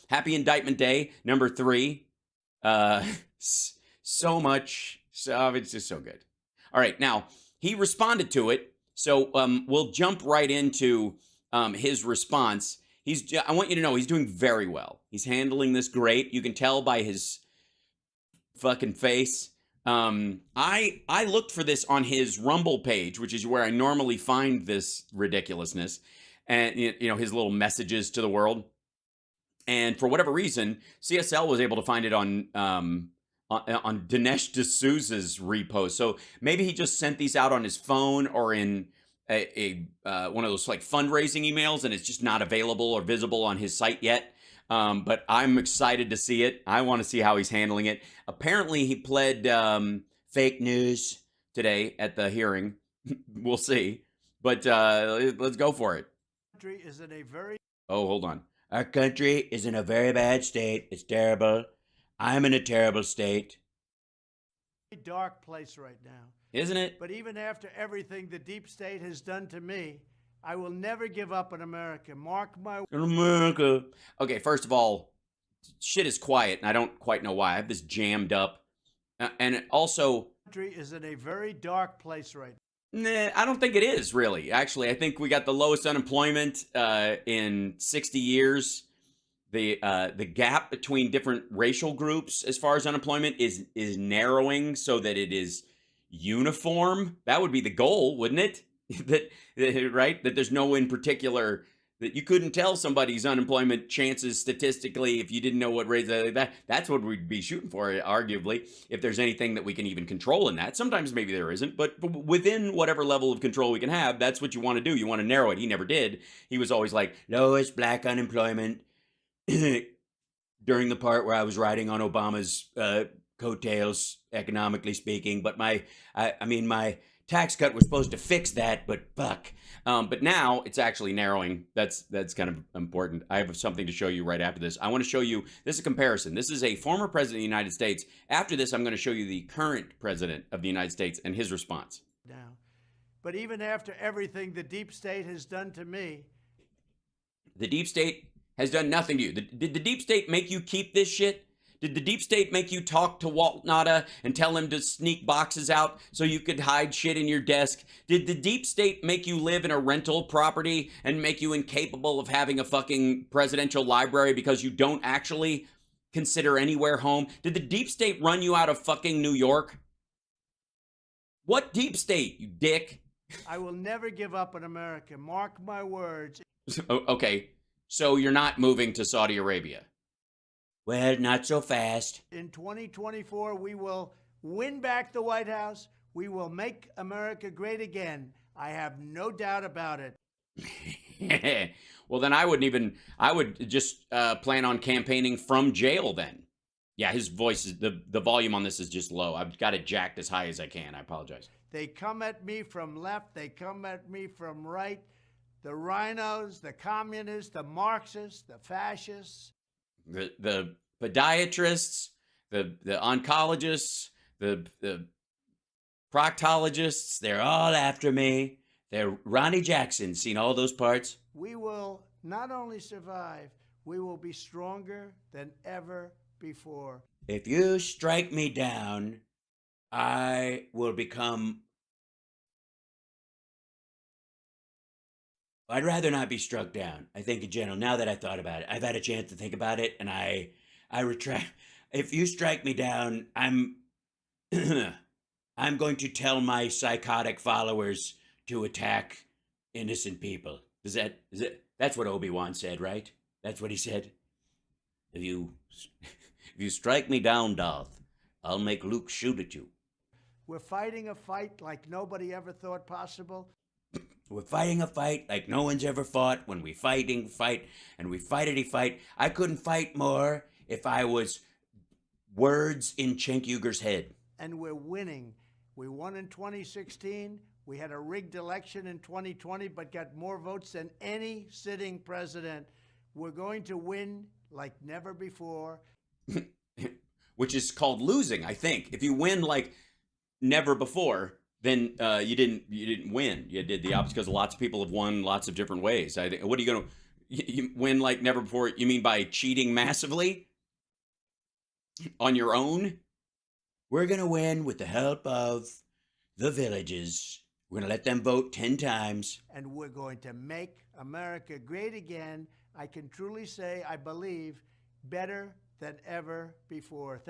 Happy Indictment Day, number 3. So much. So it's just so good. All right, now he responded to it. So we'll jump right into his response. I want you to know he's doing very well. He's handling this great. You can tell by his fucking face. I looked for this on his Rumble page, which is where I normally find this ridiculousness, and his little messages to the world. And for whatever reason, CSL was able to find it on Dinesh D'Souza's repost. So maybe he just sent these out on his phone or in a one of those like fundraising emails, and it's just not available or visible on his site yet. But I'm excited to see it. I want to see how he's handling it. Apparently, he pled fake news today at the hearing. We'll see. But let's go for it. Country is in a very hold on. Our country is in a very bad state. It's terrible. I'm in a terrible state. dark place right now. Isn't it? But even after everything the deep state has done to me, I will never give up on America. Mark my In America. Okay, first of all, shit is quiet, and I don't quite know why. I have this jammed up. And also, country is in a very dark place right now. Nah, I don't think it is, really. Actually, I think we got the lowest unemployment in 60 years. The gap between different racial groups as far as unemployment is narrowing so that it is uniform. That would be the goal, wouldn't it? Right? That there's no in particular, that you couldn't tell somebody's unemployment chances statistically if you didn't know what rate that's what we'd be shooting for, arguably, if there's anything that we can even control in that. Sometimes maybe there isn't, but within whatever level of control we can have, that's what you want to do. You want to narrow it. He never did. He was always like, lowest black unemployment during the part where I was riding on Obama's coattails, economically speaking. But my tax cut was supposed to fix that, but fuck. But now it's actually narrowing. That's kind of important. I have something to show you right after this. I want to show you, this is a comparison. This is a former president of the United States. After this, I'm going to show you the current president of the United States and his response. Now, but even after everything the deep state has done to me. The deep state has done nothing to you. Did the deep state make you keep this shit? Did the deep state make you talk to Walt Nada and tell him to sneak boxes out so you could hide shit in your desk? Did the deep state make you live in a rental property and make you incapable of having a fucking presidential library because you don't actually consider anywhere home? Did the deep state run you out of fucking New York? What deep state, you dick? I will never give up on America. Mark my words. Okay, so you're not moving to Saudi Arabia? Well, not so fast. In 2024, we will win back the White House. We will make America great again. I have no doubt about it. Well, then I would just plan on campaigning from jail then. Yeah, his voice is, the volume on this is just low. I've got it jacked as high as I can. I apologize. They come at me from left. They come at me from right. The rhinos, the communists, the Marxists, the fascists. The podiatrists, the oncologists, the proctologists, they're all after me. They're Ronnie Jackson, seen all those parts? We will not only survive, we will be stronger than ever before. If you strike me down, I will become... I'd rather not be struck down. I think in general, now that I thought about it, I've had a chance to think about it, and I retract. If you strike me down, I'm going to tell my psychotic followers to attack innocent people. That's what Obi-Wan said, right? That's what he said. If you strike me down, Darth, I'll make Luke shoot at you. We're fighting a fight like nobody ever thought possible. We're fighting a fight like no one's ever fought. When we fight, and we fight. I couldn't fight more if I was words in Cenk Uygur's head. And we're winning. We won in 2016. We had a rigged election in 2020, but got more votes than any sitting president. We're going to win like never before. Which is called losing, I think. If you win like never before, then you didn't win. You did the opposite, because lots of people have won lots of different ways. I think. What are you going to? You win like never before. You mean by cheating massively on your own? We're going to win with the help of the villages. We're going to let them vote 10 times. And we're going to make America great again. I can truly say, I believe, better than ever before.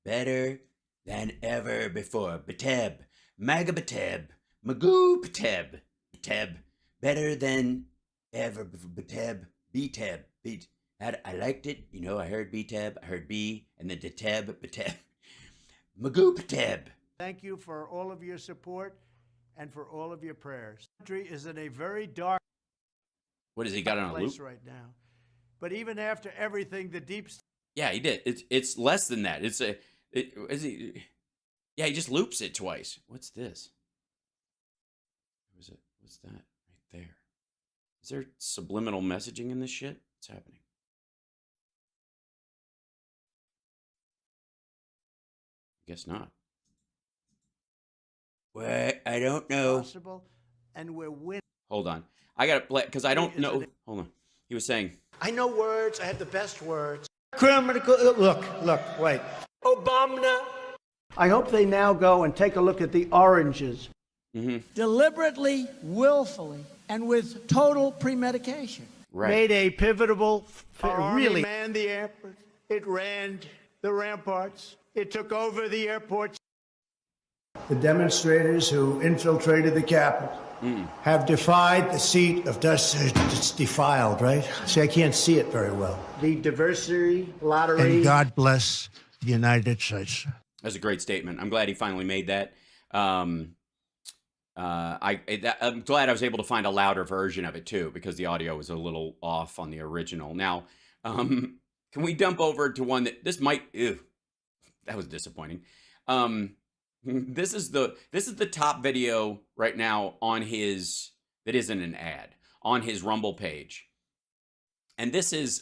Better than ever before. Bateb. Maga Bateb. Magoo Bateb. Bateb. Better than ever before. Bateb. Beteb. Beat. I liked it. You know, I heard Beteb. I heard B. And then Deteb. Bateb. Magoo Bateb. Thank you for all of your support and for all of your prayers. The country is in a very dark What has he got on a place loop? right now. But even after everything, the deep state. Yeah, he did. It's less than that. Yeah, he just loops it twice. What's this? What's that right there? Is there subliminal messaging in this shit? What's happening? I guess not. Well, I don't know. Possible, and we're winning. Hold on. I got to play because I don't know. Hold on. He was saying, I know words. I have the best words. Criminal. Look, wait. Obama. I hope they now go and take a look at the oranges. Deliberately, willfully, and with total premeditation. right. Made a pivotal, really manned the airport. It ran the ramparts. It took over the airports. The demonstrators who infiltrated the Capitol have defied the seat of justice. It's defiled, right? See, I can't see it very well. The diversity lottery. And God bless the United States. That's a great statement. I'm glad he finally made that. I'm glad I was able to find a louder version of it too, because the audio was a little off on the original. Now, can we dump over to one that this might? Ew, that was disappointing. This is the top video right now on his, that isn't an ad, on his Rumble page, and this is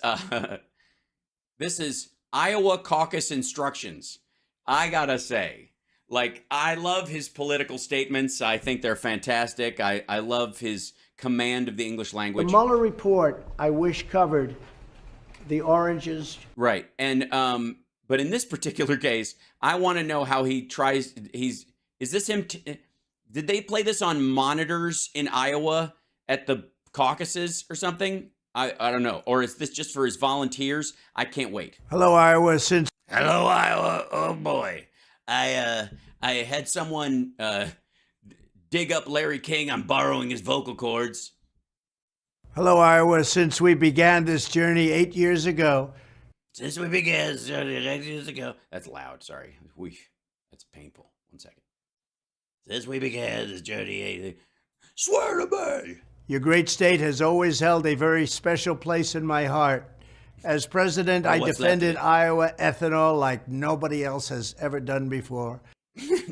Iowa caucus instructions. I gotta say, like, I love his political statements. I think they're fantastic. I love his command of the English The language. Mueller report, I wish, covered the oranges. Right. And but in this particular case, I want to know how he tries. Is this him? Did they play this on monitors in Iowa at the caucuses or something? I don't know. Or is this just for his volunteers? I can't wait. Hello, Iowa. Hello, Iowa. Oh boy. I had someone dig up Larry King. I'm borrowing his vocal cords. Hello, Iowa. Since we began this journey 8 years ago. Since we began 8 years ago. That's loud. Sorry. That's painful. 1 second. Since we began this journey, swear to me. Your great state has always held a very special place in my heart. As president, I what's that defended mean? Iowa ethanol like nobody else has ever done before.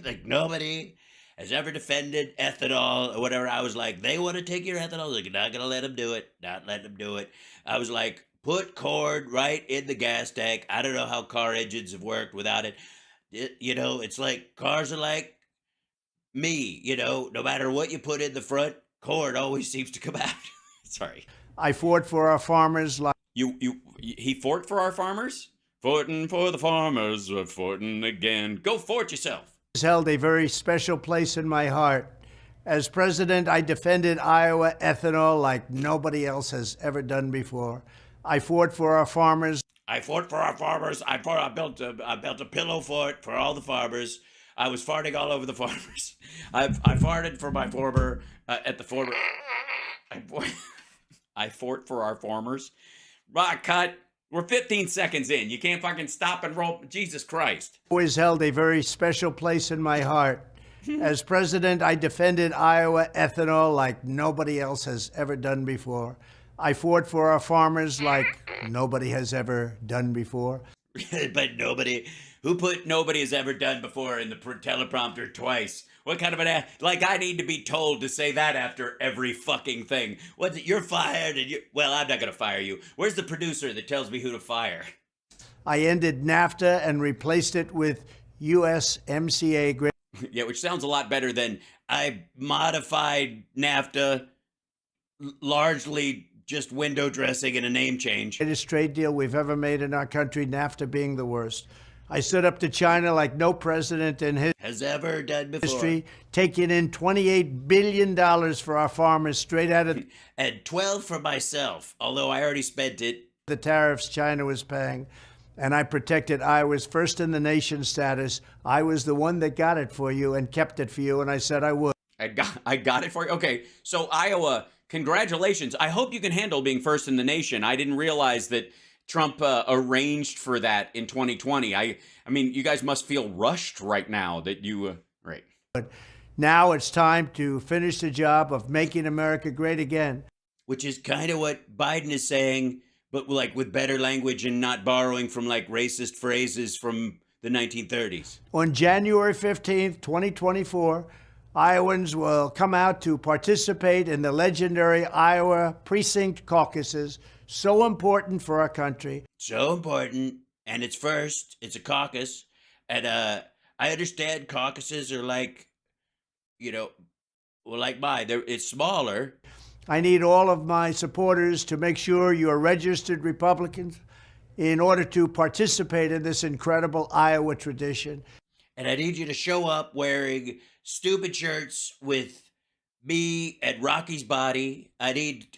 Like nobody has ever defended ethanol or whatever. I was like, they want to take your ethanol. Like, not going to let them do it. Not letting them do it. I was like, put cord right in the gas tank. I don't know how car engines have worked without it. You know, it's like cars are like me, you know, no matter what you put in the front, cord always seems to come out. Sorry. I fought for our farmers like He fought for our farmers? Fortin' for the farmers, fortin' again. Go fort yourself. has held a very special place in my heart. As president, I defended Iowa ethanol like nobody else has ever done before. I fought for our farmers. I fought for our farmers. I built a pillow fort for all the farmers. I was farting all over the farmers. I farted for my former at the former. I fought for our farmers. Right, cut. We're 15 seconds in. You can't fucking stop and roll. Jesus Christ. Always held a very special place in my heart. As president, I defended Iowa ethanol like nobody else has ever done before. I fought for our farmers like nobody has ever done before. But nobody, who put nobody has ever done before in the teleprompter twice? What kind of an like I need to be told to say that after every fucking thing? What's it? You're fired and well, I'm not going to fire you. Where's the producer that tells me who to fire? I ended NAFTA and replaced it with USMCA. Yeah, which sounds a lot better than I modified NAFTA largely just window dressing and a name change. Greatest trade deal we've ever made in our country, NAFTA being the worst. I stood up to China like no president in his Has ever done before. history, taking in $28 billion for our farmers straight out of And 12 for myself, although I already spent it. the tariffs China was paying. And I protected Iowa's first in the nation status. I was the one that got it for you and kept it for you, and I said I would. I got it for you. Okay, so Iowa, congratulations. I hope you can handle being first in the nation. I didn't realize that Trump arranged for that in 2020. I mean, you guys must feel rushed right now that you, right. Now it's time to finish the job of making America great again. Which is kind of what Biden is saying, but like with better language and not borrowing from like racist phrases from the 1930s. On January 15th, 2024, Iowans will come out to participate in the legendary Iowa precinct caucuses, so important for our country. So important, and it's first, it's a caucus, and I understand caucuses are like, you know, well, like mine, it's smaller. I need all of my supporters to make sure you're registered Republicans in order to participate in this incredible Iowa tradition. And I need you to show up wearing stupid shirts with me and Rocky's body. I need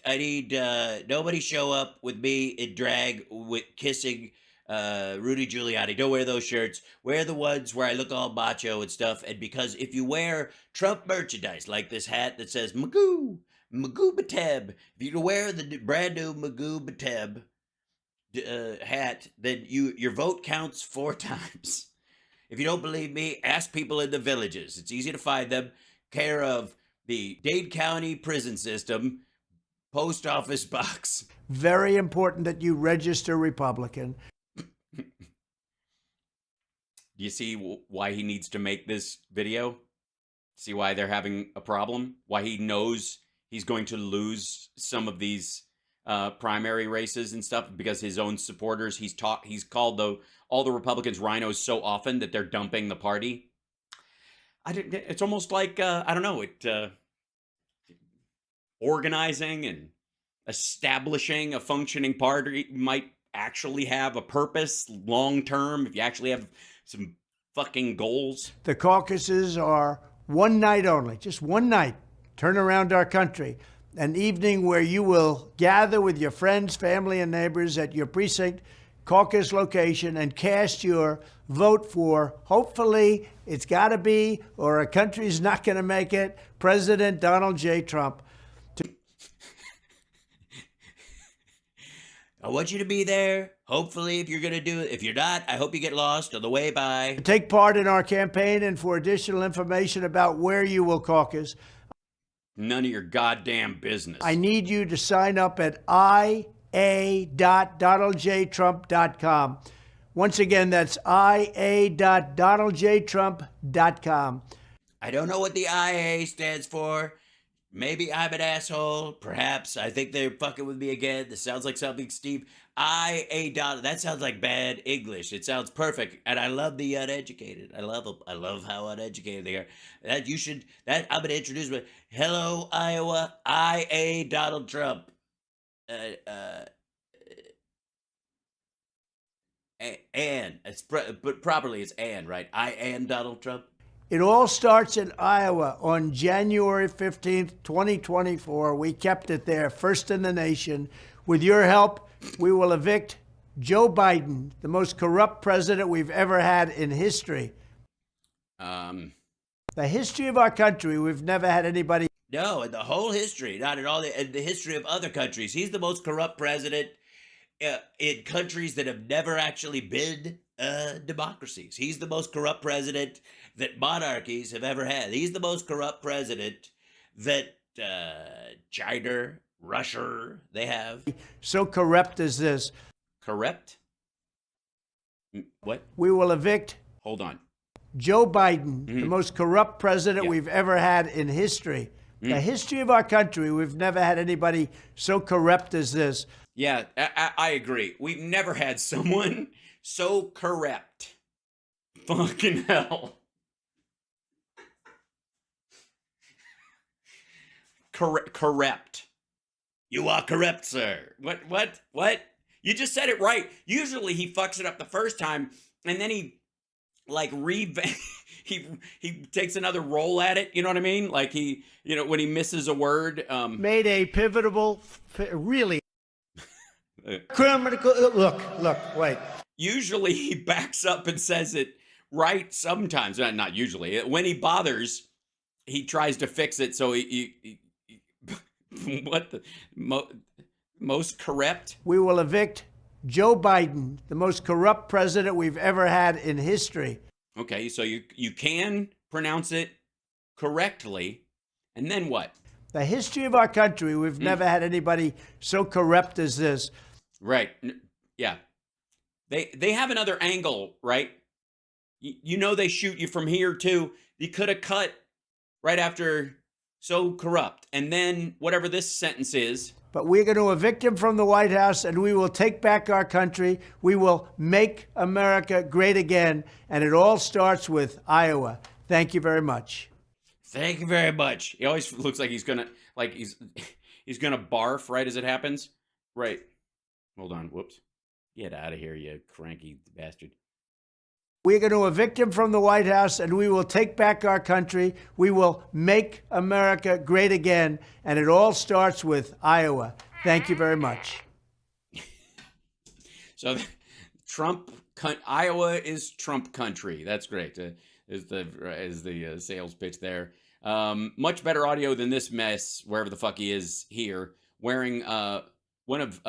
nobody show up with me in drag with kissing Rudy Giuliani. Don't wear those shirts. Wear the ones where I look all macho and stuff. And because if you wear Trump merchandise, like this hat that says Magoo Bateb, if you wear the brand new Magoo Bateb hat, then your vote counts 4 times. If you don't believe me, ask people in the villages. It's easy to find them. Care of the Dade County prison system, post office box. Very important that you register Republican. Do you see why he needs to make this video? See why they're having a problem? Why he knows he's going to lose some of these primary races and stuff because his own supporters, he's called all the Republicans rhinos so often that they're dumping the party. It's almost like, I don't know, organizing and establishing a functioning party might actually have a purpose long term if you actually have some fucking goals. The caucuses are one night only, just one night. Turn around our country. An evening where you will gather with your friends, family, and neighbors at your precinct caucus location and cast your vote for, hopefully, it's got to be, or a country's not going to make it, President Donald J. Trump. I want you to be there. Hopefully, if you're going to do it. If you're not, I hope you get lost on the way by. Take part in our campaign, and for additional information about where you will caucus, none of your goddamn business. I need you to sign up at ia.donaldjtrump.com. Once again, that's ia.donaldjtrump.com. I don't know what the IA stands for. Maybe I'm an asshole. Perhaps. I think they're fucking with me again. This sounds like something Steve. IA. That sounds like bad English. It sounds perfect. And I love the uneducated. I love them. I love how uneducated they are. I'm going to introduce me. Hello, Iowa. IA Donald Trump. Ann. But properly it's Ann, right? I am Donald Trump. It all starts in Iowa on January 15th, 2024. We kept it there, first in the nation. With your help, we will evict Joe Biden, the most corrupt president we've ever had in history. The history of our country, we've never had anybody. No, in the whole history, not in all in the history of other countries. He's the most corrupt president in countries that have never actually been democracies. He's the most corrupt president that monarchies have ever had. He's the most corrupt president that China, Russia, they have. So corrupt as this. Corrupt? What? We will evict. Hold on. Joe Biden, the most corrupt president we've ever had in history. The history of our country, we've never had anybody so corrupt as this. Yeah, I agree. We've never had someone so corrupt. Fucking hell. Corrupt. You are corrupt, sir. What? You just said it right. Usually he fucks it up the first time, and then he like he takes another roll at it. You know what I mean? Like he, when he misses a word. Made a pivotal, really criminal. Look, wait. Usually he backs up and says it right. Sometimes, not usually. When he bothers, he tries to fix it. So he what the most corrupt? We will evict Joe Biden, the most corrupt president we've ever had in history. Okay, so you can pronounce it correctly, and then what? The history of our country, we've never had anybody so corrupt as this. Right. Yeah. They have another angle, right? They shoot you from here too. You could have cut right after so corrupt. And then whatever this sentence is. But we're going to evict him from the White House, and we will take back our country. We will make America great again. And it all starts with Iowa. Thank you very much. Thank you very much. He always looks like he's gonna barf right as it happens. Right. Hold on. Whoops. Get out of here, you cranky bastard. We're going to evict him from the White House, and we will take back our country. We will make America great again. And it all starts with Iowa. Thank you very much. So Iowa is Trump country. That's great. Is the sales pitch there. Much better audio than this mess, wherever the fuck he is here, wearing one of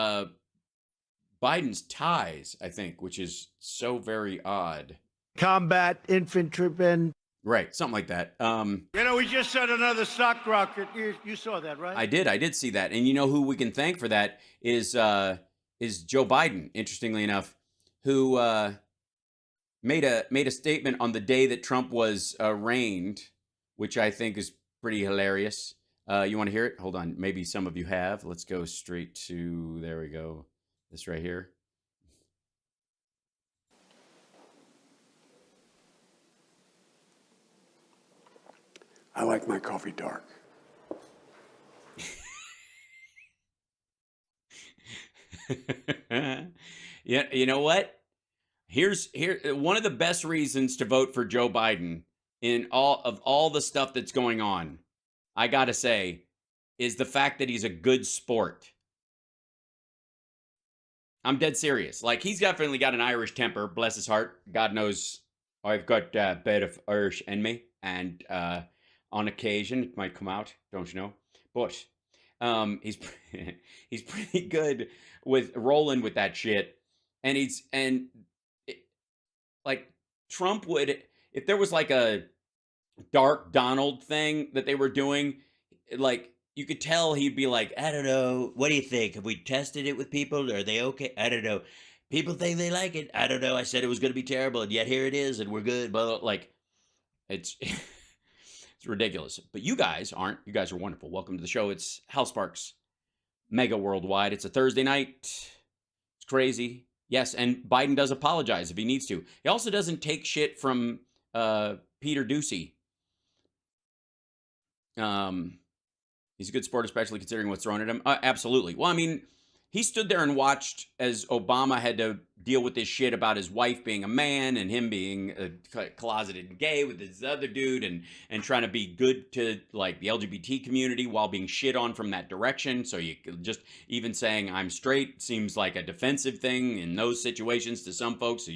Biden's ties, I think, which is so very odd. Combat infantrymen. Right, something like that. We just set another stock rocket. You saw that, right? I did see that. And you know who we can thank for that is Joe Biden, interestingly enough, who made a statement on the day that Trump was arraigned, which I think is pretty hilarious. You want to hear it? Hold on. Maybe some of you have. Let's go straight to, there we go. This right here. I like my coffee dark. Yeah, you know what? Here one of the best reasons to vote for Joe Biden in all the stuff that's going on, I gotta say, is the fact that he's a good sport. I'm dead serious. Like, he's definitely got an Irish temper, bless his heart. God knows I've got a bit of Irish in me, and on occasion it might come out, don't you know? But he's he's pretty good with rolling with that shit, and like Trump would, if there was like a Dark Donald thing that they were doing, like, you could tell he'd be like, I don't know, what do you think? Have we tested it with people? Are they okay? I don't know. People think they like it. I don't know. I said it was going to be terrible, and yet here it is, and we're good. But like, it's it's ridiculous. But you guys aren't. You guys are wonderful. Welcome to the show. It's Hal Sparks, mega worldwide. It's a Thursday night. It's crazy. Yes, and Biden does apologize if he needs to. He also doesn't take shit from Peter Doocy. He's a good sport, especially considering what's thrown at him. Absolutely. Well, I mean, he stood there and watched as Obama had to deal with this shit about his wife being a man and him being a closeted gay with this other dude, and trying to be good to like the LGBT community while being shit on from that direction. So you just, even saying I'm straight seems like a defensive thing in those situations to some folks. So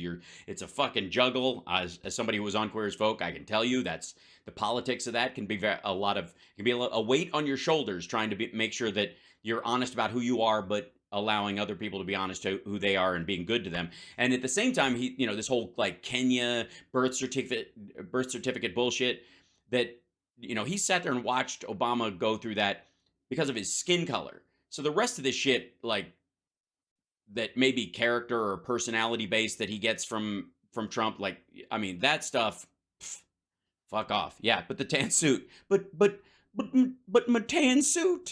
it's a fucking juggle. As somebody who was on Queer as Folk, I can tell you that's the politics of that can be a weight on your shoulders trying to make sure that you're honest about who you are, but allowing other people to be honest to who they are and being good to them. And at the same time, he, this whole like Kenya birth certificate bullshit that, he sat there and watched Obama go through that because of his skin color. So the rest of this shit, like, that may be character or personality based that he gets from Trump, like, I mean, that stuff, fuck off. Yeah, but the tan suit, but my tan suit.